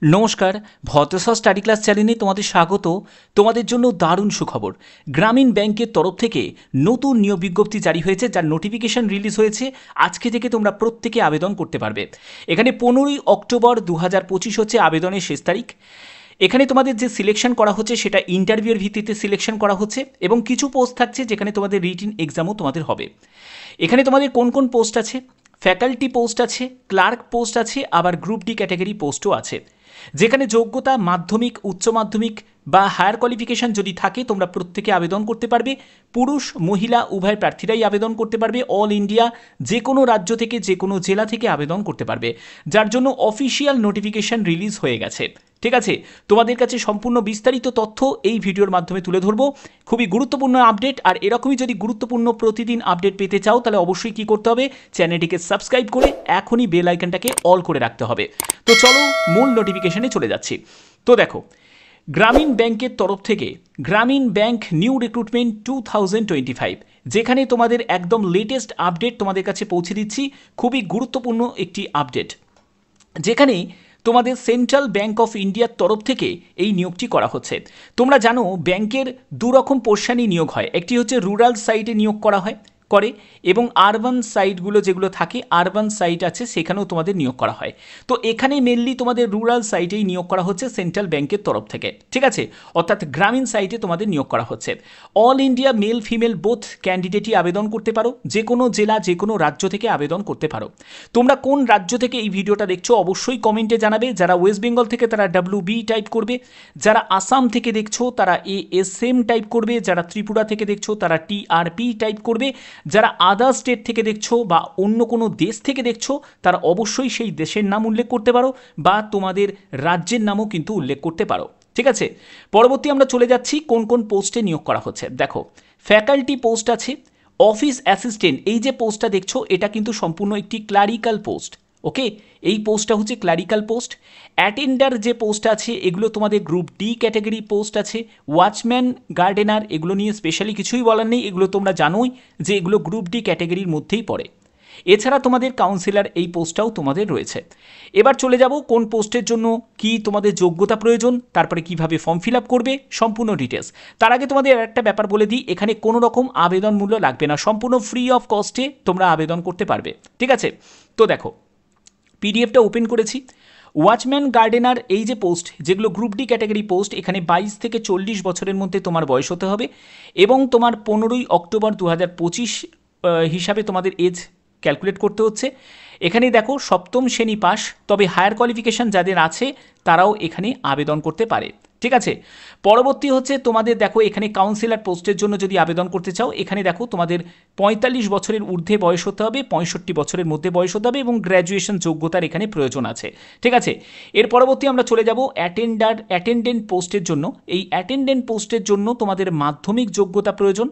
নমস্কার, ভদ্রসা study class চ্যানেলে তোমাদের স্বাগত। তোমাদের জন্য দারুণ সুখবর, গ্রামীণ ব্যাংকের তরফ থেকে নতুন নিয়োগ বিজ্ঞপ্তি জারি হয়েছে, যার নোটিফিকেশন রিলিজ হয়েছে। আজকে থেকে তোমরা প্রত্যেকে আবেদন করতে পারবে। এখানে 15ই অক্টোবর 2025 হচ্ছে আবেদনের শেষ তারিখ। এখানে তোমাদের যে সিলেকশন করা হচ্ছে সেটা ইন্টারভিউর ভিত্তিতে সিলেকশন করা হচ্ছে এবং কিছু পোস্ট থাকছে যেখানে তোমাদের রিটিন এক্সামও তোমাদের হবে। এখানে তোমাদের কোন কোন পোস্ট আছে? ফ্যাকাল্টি পোস্ট আছে, ক্লার্ক পোস্ট আছে, আবার গ্রুপ ডি ক্যাটাগরি পোস্টও আছে। যেখানে যোগ্যতা মাধ্যমিক, উচ্চ মাধ্যমিক বা হায়ার কোয়ালিফিকেশন যদি থাকে তোমরা প্রত্যেকে আবেদন করতে পারবে। পুরুষ মহিলা উভয় প্রার্থীরাই আবেদন করতে পারবে। অল ইন্ডিয়া যে কোনো রাজ্য থেকে, যে কোনো জেলা থেকে আবেদন করতে পারবে, যার জন্য অফিসিয়াল নোটিফিকেশন রিলিজ হয়ে গেছে। ঠিক আছে, তোমাদের কাছে সম্পূর্ণ বিস্তারিত তথ্য এই ভিডিওর মাধ্যমে তুলে ধরবো। খুবই গুরুত্বপূর্ণ আপডেট, আর এরকমই যদি গুরুত্বপূর্ণ প্রতিদিন আপডেট পেতে চাও তাহলে অবশ্যই কি করতে হবে, চ্যানেলটিকে সাবস্ক্রাইব করে এখনই বেল আইকনটাকে অল করে রাখতে হবে। তো চলো মূল নোটিফিকেশনে চলে যাচ্ছি। তো দেখো, গ্রামীণ ব্যাংকের তরফ থেকে গ্রামীণ ব্যাংক নিউ রিক্রুটমেন্ট 2025, যেখানে তোমাদের একদম লেটেস্ট আপডেট তোমাদের কাছে পৌঁছে দিচ্ছি। খুবই গুরুত্বপূর্ণ একটি আপডেট, যেখানে তোমাদের সেন্ট্রাল ব্যাংক অফ ইন্ডিয়ার তরফ থেকে এই নিয়োগটি করা হচ্ছে। তোমরা জানো ব্যাংকের দুরকম পোর্শনই নিয়োগ হয়, একটি হচ্ছে রুরাল সাইটে নিয়োগ করা হয় এবং আরবান সাইটগুলো যেগুলো থাকে, আরবান সাইট আছে সেখানেও তোমাদের নিয়োগ করা হয়। তো এখানে মেনলি তোমাদের রুরাল সাইটেই নিয়োগ করা হচ্ছে সেন্ট্রাল ব্যাংকের তরফ থেকে। ঠিক আছে, অর্থাৎ গ্রামীণ সাইটে তোমাদের নিয়োগ করা হচ্ছে। All India male female both ক্যান্ডিডেটই আবেদন করতে পারো, যে কোনো জেলা যে কোনো রাজ্য থেকে আবেদন করতে পারো। তোমরা কোন রাজ্য থেকে এই ভিডিওটা দেখছো অবশ্যই কমেন্টে জানাবে। যারা ওয়েস্ট বেঙ্গল থেকে তারা WB টাইপ করবে, যারা আসাম থেকে দেখছো তারা ASM টাইপ করবে, যারা ত্রিপুরা থেকে দেখছো তারা TRP টাইপ করবে, যারা আদার স্টেট থেকে দেখছো বা অন্য কোনো দেশ থেকে দেখছো তারা অবশ্যই সেই দেশের নাম উল্লেখ করতে পারো বা তোমাদের রাজ্যের নামও কিন্তু উল্লেখ করতে পারো। ঠিক আছে, পরবর্তী আমরা চলে যাচ্ছি কোন কোন পোস্টে নিয়োগ করা হচ্ছে। দেখো, ফ্যাকাল্টি পোস্ট আছে, অফিস অ্যাসিস্ট্যান্ট এই যে পোস্টটা দেখছো এটা কিন্তু সম্পূর্ণ একটি ক্লারিক্যাল পোস্ট। ওকে, এই পোস্টটা হচ্ছে ক্লারিক্যাল পোস্ট। অ্যাটেন্ডার যে পোস্ট আছে এগুলো তোমাদের গ্রুপ ডি ক্যাটাগরি পোস্ট আছে। ওয়াচম্যান, গার্ডেনার এগুলো নিয়ে স্পেশালি কিছুই বলার নেই, এগুলো তোমরা জানোই যে এগুলো গ্রুপ ডি ক্যাটাগরির মধ্যেই পড়ে। এছাড়া তোমাদের কাউন্সিলর এই পোস্টটাও তোমাদের রয়েছে। এবার চলে যাব কোন পোস্টের জন্য কি তোমাদের যোগ্যতা প্রয়োজন, তারপরে কিভাবে ফর্ম ফিল আপ করবে, সম্পূর্ণ ডিটেলস। তার আগে তোমাদের একটা ব্যাপার বলে দিই, এখানে কোনো রকম আবেদন মূল্য লাগবে না, সম্পূর্ণ ফ্রি অফ কস্টে তোমরা আবেদন করতে পারবে। ঠিক আছে, তো দেখো পিডিএফটা ওপেন করেছি। ওয়াচম্যান, গার্ডেনার এই যে পোস্ট যেগুলো গ্রুপ ডি ক্যাটাগরি পোস্ট, এখানে 22 থেকে 40 বছরের মধ্যে তোমার বয়স হতে হবে এবং তোমার 15ই অক্টোবর 2025 হিসাবে তোমাদের এজ ক্যালকুলেট করতে হচ্ছে। এখানে দেখো সপ্তম শ্রেণী পাস, তবে হায়ার কোয়ালিফিকেশান যাদের আছে তারাও এখানে আবেদন করতে পারে। ঠিক আছে, পরবর্তী হচ্ছে তোমাদের দেখো এখানে কাউন্সিলর পোস্টের জন্য যদি আবেদন করতে চাও, এখানে দেখো তোমাদের 45 বছরের ঊর্ধ্বে বয়স হতে হবে, 65 বছরের মধ্যে বয়স হতে হবে এবং গ্র্যাজুয়েশন যোগ্যতার এখানে প্রয়োজন আছে। ঠিক আছে, এর পরবর্তী আমরা চলে যাব অ্যাটেন্ডেন্ট পোস্টের জন্য। এই অ্যাটেন্ডেন্ট পোস্টের জন্য তোমাদের মাধ্যমিক যোগ্যতা প্রয়োজন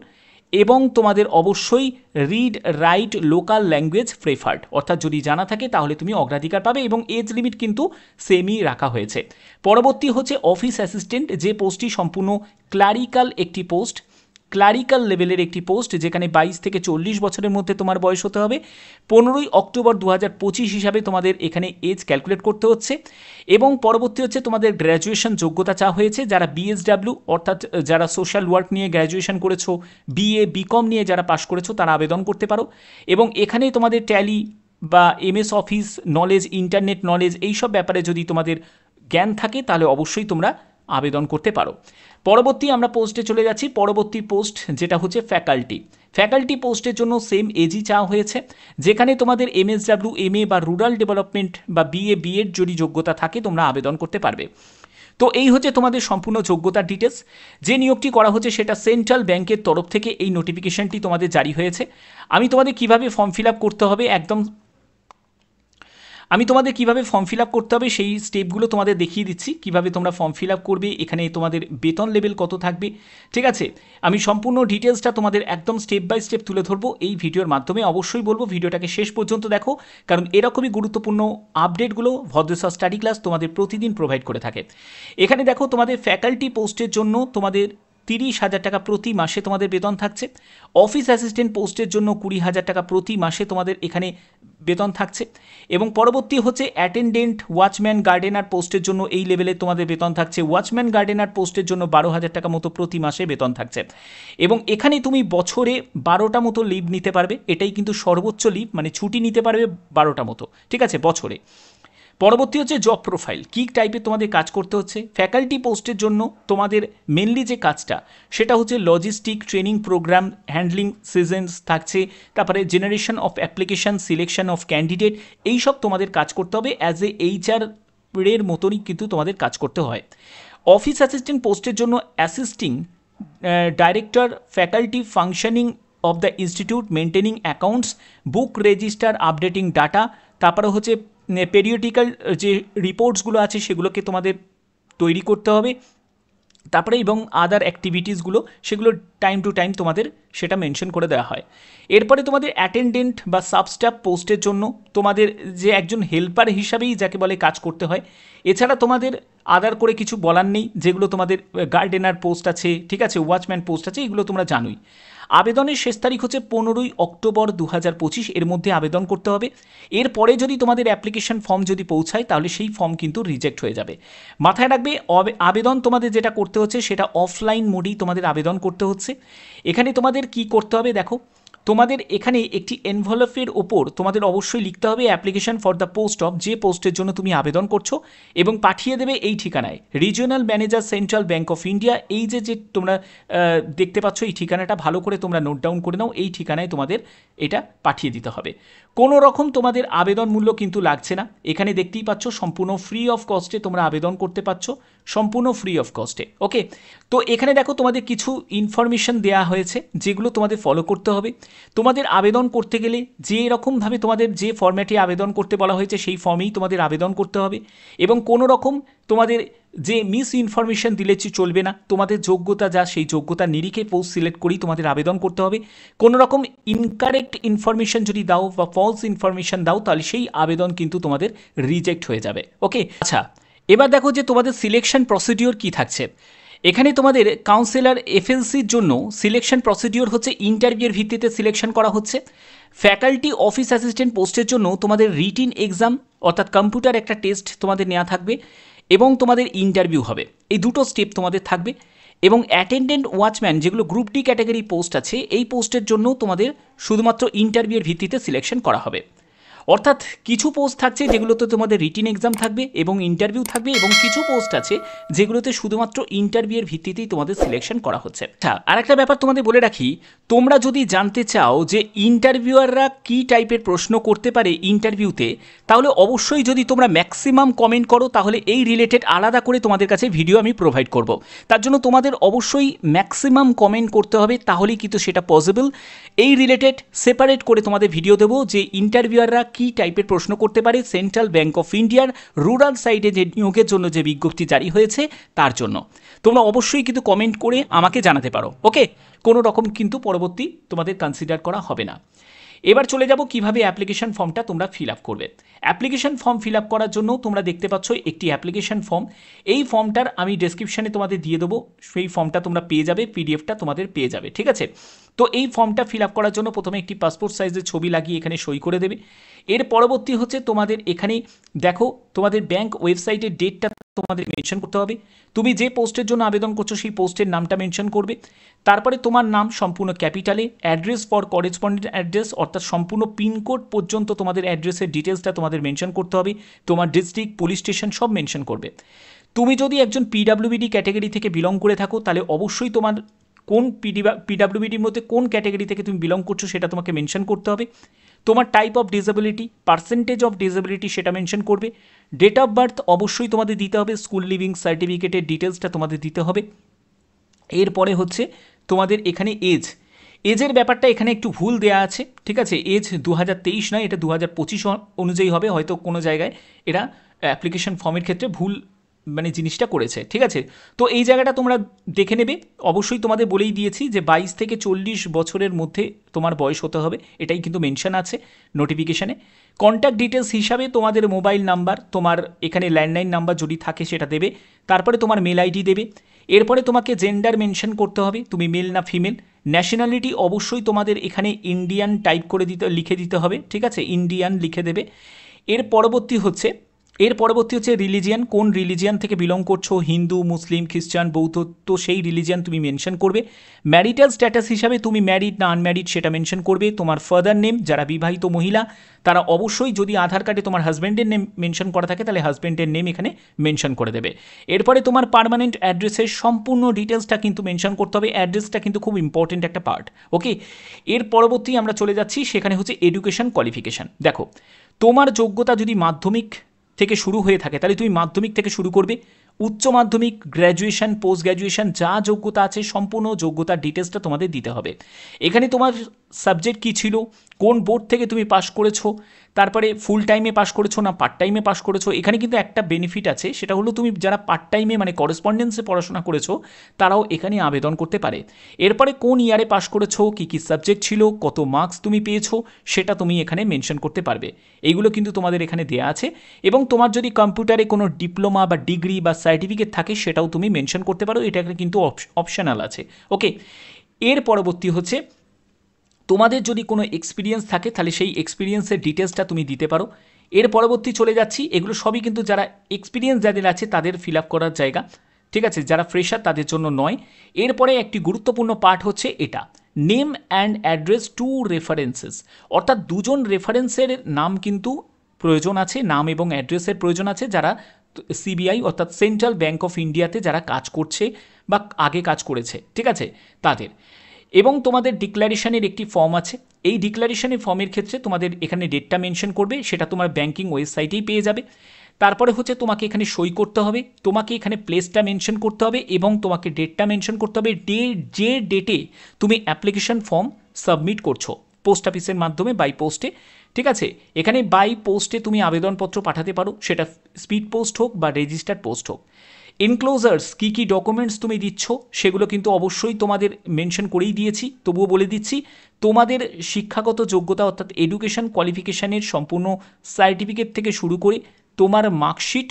এবং তোমাদের অবশ্যই read write local language preferred, অর্থাৎ যদি জানা থাকে তাহলে তুমি অগ্রাধিকার পাবে এবং এজ লিমিট কিন্তু সেমই রাখা হয়েছে। পরবর্তী হচ্ছে অফিস অ্যাসিস্ট্যান্ট, যে পোস্টটি সম্পূর্ণ ক্লারিক্যাল একটি পোস্ট, ক্লারিক্যাল লেভেলের একটি পোস্ট, যেখানে 22 থেকে 40 বছরের মধ্যে তোমার বয়স হতে হবে। 15ই অক্টোবর 2025 হিসাবে তোমাদের এখানে এজ ক্যালকুলেট করতে হচ্ছে এবং পরবর্তী হচ্ছে তোমাদের গ্র্যাজুয়েশন যোগ্যতা চাওয়া হয়েছে। যারা BSW অর্থাৎ যারা সোশ্যাল ওয়ার্ক নিয়ে গ্র্যাজুয়েশন করেছো, BA BCom নিয়ে যারা পাশ করেছো তারা আবেদন করতে পারো এবং এখানে তোমাদের ট্যালি বা MS office knowledge, internet knowledge এইসব ব্যাপারে যদি তোমাদের জ্ঞান থাকে তাহলে অবশ্যই তোমরা আবেদন করতে পারো। পরবর্তী আমরা পোস্টে চলে যাচ্ছি। পরবর্তী পোস্ট যেটা হচ্ছে ফ্যাকাল্টি পোস্টের জন্য সেম এজই চাওয়া হয়েছে, যেখানে তোমাদের MSW MA বা রুরাল ডেভেলপমেন্ট বা BA B.Ed যদি যোগ্যতা থাকে তোমরা আবেদন করতে পারবে। তো এই হচ্ছে তোমাদের সম্পূর্ণ যোগ্যতার ডিটেলস। যে নিয়োগটি করা হচ্ছে সেটা সেন্ট্রাল ব্যাংকের তরফ থেকে এই নোটিফিকেশনটি তোমাদের জারি হয়েছে। আমি তোমাদের কিভাবে ফর্ম ফিল আপ করতে হবে সেই স্টেপগুলো তোমাদের দেখিয়ে দিচ্ছি, কিভাবে তোমরা ফর্ম ফিল আপ করবে, এখানে তোমাদের বেতন লেভেল কত থাকবে। ঠিক আছে, আমি সম্পূর্ণ ডিটেলসটা তোমাদের একদম স্টেপ বাই স্টেপ তুলে ধরবো এই ভিডিওর মাধ্যমে। অবশ্যই বলবো ভিডিওটাকে শেষ পর্যন্ত দেখো, কারণ এরকমই গুরুত্বপূর্ণ আপডেটগুলো ভদ্রসা স্টাডি ক্লাস তোমাদের প্রতিদিন প্রোভাইড করে থাকে। এখানে দেখো তোমাদের ফ্যাকাল্টি পোস্টের জন্য তোমাদের 30,000 টাকা প্রতি মাসে তোমাদের বেতন থাকছে। অফিস অ্যাসিস্ট্যান্ট পোস্টের জন্য 20,000 টাকা প্রতি মাসে তোমাদের এখানে বেতন থাকছে। এবং পরবর্তী হচ্ছে অ্যাটেন্ডেন্ট ওয়াচম্যান গার্ডেনার পোস্টের জন্য এই লেভেলে তোমাদের বেতন থাকছে। ওয়াচম্যান গার্ডেনার পোস্টের জন্য 12,000 টাকা মতো প্রতি মাসে বেতন থাকছে। এবং এখানে তুমি বছরে 12টা মতো লিভ নিতে পারবে, এটাই কিন্তু সর্বোচ্চ লিভ, মানে ছুটি নিতে পারবে 12টা মতো, ঠিক আছে, বছরে। পরবর্তী হচ্ছে জব প্রোফাইল, কী টাইপের তোমাদের কাজ করতে হচ্ছে। ফ্যাকাল্টি পোস্টের জন্য তোমাদের মেনলি যে কাজটা সেটা হচ্ছে logistic, training program, handling seasons থাকছে, তারপরে generation of application, selection of candidate, এইসব তোমাদের কাজ করতে হবে। অ্যাজ এ HR এর মতনই কিন্তু তোমাদের কাজ করতে হয়। অফিস অ্যাসিস্ট্যান্ট পোস্টের জন্য assisting director faculty functioning of the institute, maintaining accounts, book register, updating data, তারপরে হচ্ছে পেরিওডিক্যাল যে রিপোর্টসগুলো আছে সেগুলোকে তোমাদের তৈরি করতে হবে। তারপরে এবং আদার অ্যাক্টিভিটিসগুলো সেগুলো টাইম টু টাইম তোমাদের সেটা মেনশন করে দেওয়া হয়। এরপরে তোমাদের অ্যাটেন্ডেন্ট বা সাবস্টাফ পোস্টের জন্য তোমাদের যে একজন হেল্পার হিসাবেই যাকে বলে কাজ করতে হয়। এছাড়া তোমাদের আদার করে কিছু বলার নেই, যেগুলো তোমাদের গার্ডেনার পোস্ট আছে, ঠিক আছে, ওয়াচম্যান পোস্ট আছে, এগুলো তোমরা জানোই। আবেদনের শেষ তারিখ হচ্ছে 15ই অক্টোবর 2025, এর মধ্যে আবেদন করতে হবে। এরপরে যদি তোমাদের অ্যাপ্লিকেশন ফর্ম যদি পৌঁছায় তাহলে সেই ফর্ম কিন্তু রিজেক্ট হয়ে যাবে। মাথায় রাখবে, আবেদন তোমাদের যেটা করতে হচ্ছে সেটা অফলাইন মোডেই তোমাদের আবেদন করতে হচ্ছে। এখানে তোমাদের কি করতে হবে দেখো, তোমাদের এখানে একটি এনভেলপের ওপর তোমাদের অবশ্যই লিখতে হবে application for the post of, যে পোস্টের জন্য তুমি আবেদন করছো, এবং পাঠিয়ে দেবে এই ঠিকানায়, regional manager, central bank of India. এই যে তোমরা দেখতে পাচ্ছ এই ঠিকানাটা ভালো করে তোমরা নোট ডাউন করে নাও, এই ঠিকানায় তোমাদের এটা পাঠিয়ে দিতে হবে। কোনো রকম তোমাদের আবেদন মূল্য কিন্তু লাগছে না, এখানে দেখতেই পাচ্ছ সম্পূর্ণ ফ্রি অফ কস্টে তোমরা আবেদন করতে পারছো, সম্পূর্ণ ফ্রি অফ কস্টে। ওকে, তো এখানে দেখো তোমাদের কিছু ইনফরমেশন দেওয়া হয়েছে যেগুলো তোমাদের ফলো করতে হবে। তোমাদের আবেদন করতে গেলে যে রকমভাবে তোমাদের যে ফর্ম্যাটে আবেদন করতে বলা হয়েছে সেই ফর্মেই তোমাদের আবেদন করতে হবে, এবং কোনো রকম তোমাদের যে মিস ইনফরমেশন দিলে চলবে না। তোমাদের যোগ্যতা যা সেই যোগ্যতার নিরিখে পোস্ট সিলেক্ট করেই তোমাদের আবেদন করতে হবে। কোনো রকম ইনকারেক্ট ইনফরমেশন যদি দাও বা ফলস ইনফরমেশন দাও তাহলে সেই আবেদন কিন্তু তোমাদের রিজেক্ট হয়ে যাবে। ওকে, আচ্ছা, এবার দেখো যে তোমাদের সিলেকশন প্রসিডিওর কী থাকছে। এখানে তোমাদের কাউন্সিলর FLCর জন্য সিলেকশন প্রসিডিওর হচ্ছে ইন্টারভিউর ভিত্তিতে সিলেকশন করা হচ্ছে। ফ্যাকাল্টি অফিস অ্যাসিস্ট্যান্ট পোস্টের জন্য তোমাদের রিটিন এক্সাম অর্থাৎ কম্পিউটার একটা টেস্ট তোমাদের নেওয়া থাকবে, এবং তোমাদের ইন্টারভিউ হবে। এই দুটো স্টেপ তোমাদের থাকবে। এবং অ্যাটেন্ডেন্ট ওয়াচম্যান, যেগুলো গ্রুপ ডি ক্যাটাগরি পোস্ট আছে, এই পোস্টের জন্য তোমাদের শুধুমাত্র ইন্টারভিউর ভিত্তিতে সিলেকশন করা হবে। অর্থাৎ কিছু পোস্ট থাকছে যেগুলোতে তোমাদের রিটিন এক্সাম থাকবে এবং ইন্টারভিউ থাকবে, এবং কিছু পোস্ট আছে যেগুলোতে শুধুমাত্র ইন্টারভিউয়ের ভিত্তিতেই তোমাদের সিলেকশন করা হচ্ছে। আচ্ছা, আরেকটা ব্যাপার তোমাদের বলে রাখি, তোমরা যদি জানতে চাও যে ইন্টারভিউয়াররা কী টাইপের প্রশ্ন করতে পারে ইন্টারভিউতে, তাহলে অবশ্যই যদি তোমরা ম্যাক্সিমাম কমেন্ট করো তাহলে এই রিলেটেড আলাদা করে তোমাদের কাছে ভিডিও আমি প্রোভাইড করব। তার জন্য তোমাদের অবশ্যই ম্যাক্সিমাম কমেন্ট করতে হবে, তাহলেই কিন্তু সেটা পসিবল। এই রিলেটেড সেপারেট করে তোমাদের ভিডিও দেবো যে ইন্টারভিউয়াররা কী টাইপের প্রশ্ন করতে পারে সেন্ট্রাল ব্যাঙ্ক অফ ইন্ডিয়ার রুরাল সাইডে যে নিয়োগের জন্য যে বিজ্ঞপ্তি জারি হয়েছে তার জন্য। তোমরা অবশ্যই কিন্তু কমেন্ট করে আমাকে জানাতে পারো। ওকে, কোনো রকম কিন্তু পরবর্তী তোমাদের কনসিডার করা হবে না। এবার চলে যাব কিভাবে অ্যাপ্লিকেশন ফর্মটা তোমরা ফিল আপ করবে। অ্যাপ্লিকেশন ফর্ম ফিল আপ করার জন্য তোমরা দেখতে পাচ্ছ একটি অ্যাপ্লিকেশন ফর্ম। এই ফর্মটার আমি ডেসক্রিপশানে তোমাদের দিয়ে দেবো, সেই ফর্মটা তোমরা পেয়ে যাবে, পিডিএফটা তোমাদের পেয়ে যাবে, ঠিক আছে। তো এই ফর্মটা ফিল আপ করার জন্য প্রথমে একটি পাসপোর্ট সাইজের ছবি লাগিয়ে এখানে সই করে দেবে। এর পরবর্তী হচ্ছে তোমাদের এখানে দেখো তোমাদের ব্যাঙ্ক ওয়েবসাইটের ডেটটা তোমাদের মেনশন করতে হবে। তুমি যে পোস্টের জন্য আবেদন করছো সেই পোস্টের নামটা মেনশন করবে। তারপরে তোমার নাম সম্পূর্ণ ক্যাপিটালে, অ্যাড্রেস ফর করেসপন্ডেন্ট অ্যাড্রেস অর্থাৎ সম্পূর্ণ পিনকোড পর্যন্ত তোমাদের অ্যাড্রেসের ডিটেলসটা তোমাদের মেনশন করতে হবে। তোমার ডিস্ট্রিক্ট, পুলিশ স্টেশন সব মেনশন করবে। তুমি যদি একজন PWBD ক্যাটাগরি থেকে বিলং করে থাকো তাহলে অবশ্যই তোমার কোন PWBDর মধ্যে কোন ক্যাটাগরি থেকে তুমি বিলং করছো সেটা তোমাকে মেনশন করতে হবে। তোমার type of disability, percentage of disability সেটা মেনশন করবে। ডেট অফ বার্থ অবশ্যই তোমাদের দিতে হবে, স্কুল লিভিং সার্টিফিকেটের ডিটেলসটা তোমাদের দিতে হবে। এরপরে হচ্ছে তোমাদের এখানে এজের ব্যাপারটা এখানে একটু ভুল দেওয়া আছে, ঠিক আছে। এজ 2023 নয়, এটা 2025 অনুযায়ী হবে, হয়তো কোনো জায়গায় এরা অ্যাপ্লিকেশন ফর্মের ক্ষেত্রে ভুল মানে জিনিসটা করেছে, ঠিক আছে। তো এই জায়গাটা তোমরা দেখে নেবে। অবশ্যই তোমাদের বলেই দিয়েছি যে 22 থেকে 40 বছরের মধ্যে তোমার বয়স হতে হবে, এটাই কিন্তু মেনশন আছে নোটিফিকেশানে। কন্ট্যাক্ট ডিটেলস হিসাবে তোমাদের মোবাইল নাম্বার, তোমার এখানে ল্যান্ডলাইন নাম্বার যদি থাকে সেটা দেবে, তারপরে তোমার মেল আইডি দেবে। এরপরে তোমাকে জেন্ডার মেনশন করতে হবে, তুমি মেল না ফিমেল। ন্যাশনালিটি অবশ্যই তোমাদের এখানে ইন্ডিয়ান টাইপ করে লিখে দিতে হবে, ঠিক আছে, ইন্ডিয়ান লিখে দেবে। এর পরবর্তী হচ্ছে রিলিজিয়ান, কোন রিলিজিয়ান থেকে বিলং করছো, হিন্দু, মুসলিম, খ্রিস্টান, বৌদ্ধ, তো সেই রিলিজিয়ান তুমি মেনশন করবে। ম্যারিটাল স্ট্যাটাস হিসাবে তুমি ম্যারিড না আনম্যারিড সেটা মেনশন করবে। তোমার ফাদার নেম, যারা বিবাহিত মহিলা তারা অবশ্যই, যদি আধার কার্ডে তোমার হাজব্যান্ডের নেম মেনশন করা থাকে তাহলে হাজব্যান্ডের নেম এখানে মেনশন করে দেবে। এরপরে তোমার পার্মানেন্ট অ্যাড্রেসের সম্পূর্ণ ডিটেলসটা কিন্তু মেনশন করতে হবে, অ্যাড্রেসটা কিন্তু খুব ইম্পর্টেন্ট একটা পার্ট, ওকে। এর পরবর্তী আমরা চলে যাচ্ছি, সেখানে হচ্ছে এডুকেশন কোয়ালিফিকেশান। দেখো, তোমার যোগ্যতা যদি মাধ্যমিক থেকে শুরু হয়ে থাকে তাহলে তুমি মাধ্যমিক থেকে শুরু করবে। উচ্চ মাধ্যমিক, গ্র্যাজুয়েশন, পোস্ট গ্র্যাজুয়েশন যা যোগ্যতা আছে সম্পূর্ণ যোগ্যতার ডিটেলসটা তোমাদের দিতে হবে। এখানে তোমার সাবজেক্ট কী ছিল, কোন বোর্ড থেকে তুমি পাস করেছো, তারপরে ফুল টাইমে পাস করেছো না পার্ট টাইমে পাস করেছো। এখানে কিন্তু একটা বেনিফিট আছে, সেটা হলো তুমি যারা পার্ট টাইমে মানে করেসপন্ডেন্সে পড়াশোনা করেছো তারাও এখানে আবেদন করতে পারে। এরপরে কোন ইয়ারে পাস করেছো, কী কী সাবজেক্ট ছিল, কত মার্কস তুমি পেয়েছো সেটা তুমি এখানে মেনশন করতে পারবে। এইগুলো কিন্তু তোমাদের এখানে দেওয়া আছে। এবং তোমার যদি কম্পিউটারে কোনো ডিপ্লোমা বা ডিগ্রি বা সার্টিফিকেট থাকে সেটাও তুমি মেনশন করতে পারো, এটা কিন্তু অপশনাল আছে, ওকে। এর পরবর্তী হচ্ছে তোমাদের যদি কোনো এক্সপিরিয়েন্স থাকে তাহলে সেই এক্সপিরিয়েন্সের ডিটেলসটা তুমি দিতে পারো। এর পরবর্তী চলে যাচ্ছি, এগুলো সবই কিন্তু যারা এক্সপিরিয়েন্স যাদের আছে তাদের ফিল আপ করার জায়গা, ঠিক আছে, যারা ফ্রেশার তাদের জন্য নয়। এরপরে একটি গুরুত্বপূর্ণ পার্ট হচ্ছে এটা, name and address two references, অর্থাৎ দুজন রেফারেন্সের নাম কিন্তু প্রয়োজন আছে, নাম এবং অ্যাড্রেসের প্রয়োজন আছে, যারা সিবিআই অর্থাৎ সেন্ট্রাল ব্যাঙ্ক অফ ইন্ডিয়াতে যারা কাজ করছে বা আগে কাজ করেছে, ঠিক আছে, তাদের। এবং তোমাদের ডিক্লারেশনের একটি ফর্ম আছে, এই ডিক্লারেশনের ফর্মের ক্ষেত্রে তোমাদের এখানে ডেটটা মেনশন করবে, সেটা তোমার ব্যাঙ্কিং ওয়েবসাইটেই পেয়ে যাবে। তারপরে হচ্ছে তোমাকে এখানে সই করতে হবে, তোমাকে এখানে প্লেসটা মেনশন করতে হবে এবং তোমাকে ডেটটা মেনশন করতে হবে, যে ডেটে তুমি অ্যাপ্লিকেশন ফর্ম সাবমিট করছো পোস্ট অফিসের মাধ্যমে বাই পোস্টে, ঠিক আছে। এখানে বাই পোস্টে তুমি আবেদনপত্র পাঠাতে পারো, সেটা স্পিড পোস্ট হোক বা রেজিস্টার্ড পোস্ট হোক। এনক্লোজার্স কী কী ডকুমেন্টস তুমি দিচ্ছ সেগুলো কিন্তু অবশ্যই তোমাদের মেনশন করেই দিয়েছি, তবুও বলে দিচ্ছি, তোমাদের শিক্ষাগত যোগ্যতা অর্থাৎ এডুকেশন কোয়ালিফিকেশানের সম্পূর্ণ সার্টিফিকেট থেকে শুরু করে তোমার মার্কশিট,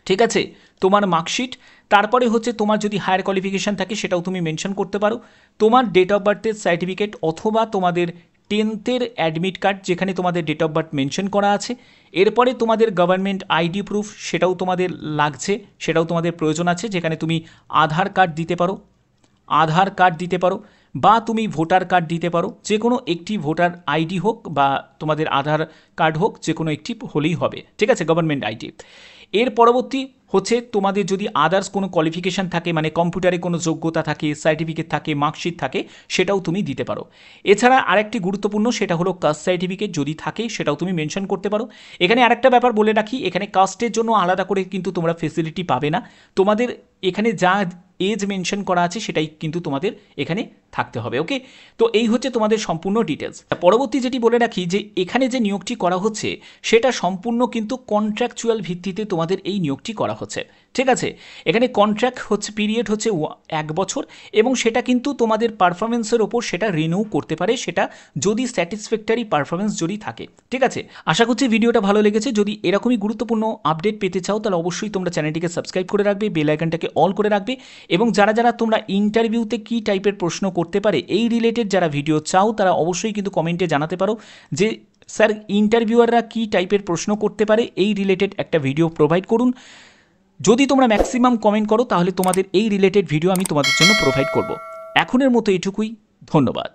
ঠিক আছে, তোমার মার্কশিট, তারপরে হচ্ছে তোমার যদি হায়ার কোয়ালিফিকেশান থাকে সেটাও তুমি মেনশন করতে পারো, তোমার ডেট অফ বার্থের সার্টিফিকেট অথবা তোমাদের 10th অ্যাডমিট কার্ড যেখানে তোমাদের ডেট অফ বার্থ মেনশন করা আছে। এরপরে তোমাদের গভর্নমেন্ট আইডি প্রুফ, সেটাও তোমাদের লাগছে, সেটাও তোমাদের প্রয়োজন আছে, যেখানে তুমি আধার কার্ড দিতে পারো বা তুমি ভোটার কার্ড দিতে পারো, যে কোনো একটি ভোটার আইডি হোক বা তোমাদের আধার কার্ড হোক, যে কোনো একটি হলেই হবে, ঠিক আছে, গভর্নমেন্ট আইডি। এর পরবর্তী হচ্ছে তোমাদের যদি আদার্স কোনো কোয়ালিফিকেশান থাকে, মানে কম্পিউটারে কোনো যোগ্যতা থাকে, সার্টিফিকেট থাকে, মার্কশিট থাকে, সেটাও তুমি দিতে পারো। এছাড়া আরেকটি গুরুত্বপূর্ণ, সেটা হলো কাস্ট সার্টিফিকেট যদি থাকে সেটাও তুমি মেনশন করতে পারো। এখানে আরেকটা ব্যাপার বলে রাখি, এখানে কাস্টের জন্য আলাদা করে কিন্তু তোমরা ফেসিলিটি পাবে না, তোমাদের এখানে যা এজ মেনশন করা আছে সেটাই কিন্তু তোমাদের এখানে থাকতে হবে, ওকে। তো এই হচ্ছে তোমাদের সম্পূর্ণ ডিটেলস। পরবর্তী যেটি বলে রাখি যে এখানে যে নিয়োগটি করা হচ্ছে সেটা সম্পূর্ণ কিন্তু কন্ট্রাকচুয়াল ভিত্তিতে তোমাদের এই নিয়োগটি করা হচ্ছে, ঠিক আছে। এখানে কন্ট্রাক্ট হচ্ছে পিরিয়ড হচ্ছে 1 বছর এবং সেটা কিন্তু তোমাদের পারফরমেন্সের ওপর সেটা রিনিউ করতে পারে, সেটা যদি স্যাটিসফ্যাক্টরি পারফরমেন্স যদি থাকে, ঠিক আছে। আশা করছি ভিডিওটা ভালো লেগেছে। যদি এরকমই গুরুত্বপূর্ণ আপডেট পেতে চাও তাহলে অবশ্যই তোমরা চ্যানেলটিকে সাবস্ক্রাইব করে রাখবে, বেল আইকনটাকে অল করে রাখবে এবং যারা যারা তোমরা ইন্টারভিউতে কী টাইপের প্রশ্ন করতে পারে এই রিলেটেড যারা ভিডিও চাও তারা অবশ্যই কিন্তু কমেন্টে জানাতে পারো যে স্যার ইন্টারভিউয়াররা কী টাইপের প্রশ্ন করতে পারে, এই রিলেটেড একটা ভিডিও প্রোভাইড করুন। যদি তোমরা ম্যাক্সিমাম কমেন্ট করো তাহলে তোমাদের এই রিলেটেড ভিডিও আমি তোমাদের জন্য প্রোভাইড করব। এখনের মতো এটুকুই, ধন্যবাদ।